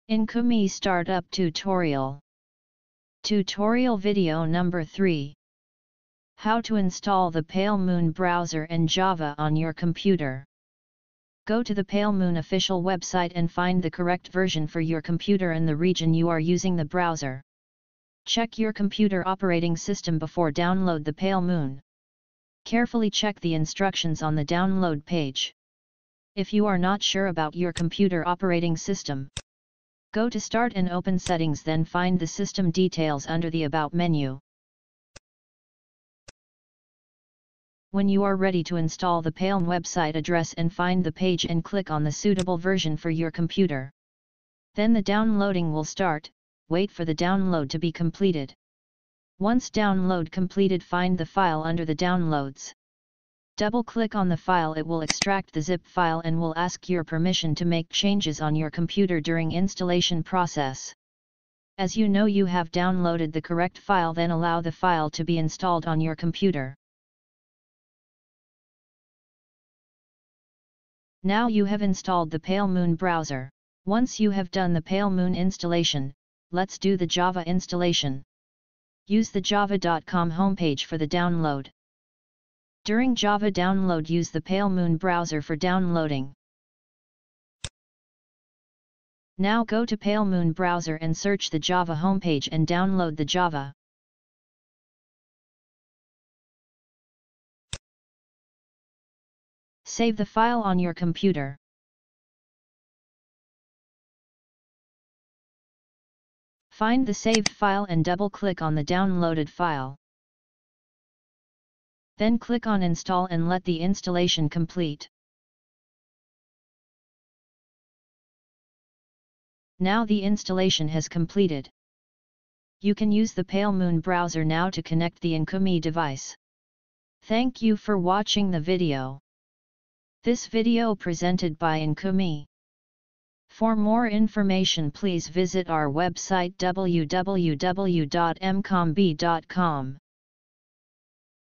Income Startup Tutorial. Tutorial video number 3. How to install the PaleMoon browser and Java on your computer. Go to the PaleMoon official website and find the correct version for your computer and the region you are using the browser. Check your computer operating system before download the PaleMoon. Carefully check the instructions on the download page. If you are not sure about your computer operating system, go to Start and open Settings, then find the System Details under the About menu. When you are ready to install the PaleMoon website address and find the page and click on the suitable version for your computer. Then the downloading will start. Wait for the download to be completed. Once download completed, find the file under the downloads. Double-click on the file, it will extract the zip file and will ask your permission to make changes on your computer during installation process. As you know you have downloaded the correct file, then allow the file to be installed on your computer. Now you have installed the PaleMoon browser. Once you have done the PaleMoon installation, let's do the Java installation. Use the java.com homepage for the download. During Java download, use the PaleMoon browser for downloading. Now go to PaleMoon browser and search the Java homepage and download the Java. Save the file on your computer. Find the saved file and double-click on the downloaded file. Then click on Install and let the installation complete. Now the installation has completed. You can use the PaleMoon browser now to connect the Income device. Thank you for watching the video. This video presented by Income. For more information, please visit our website www.mcomb.com.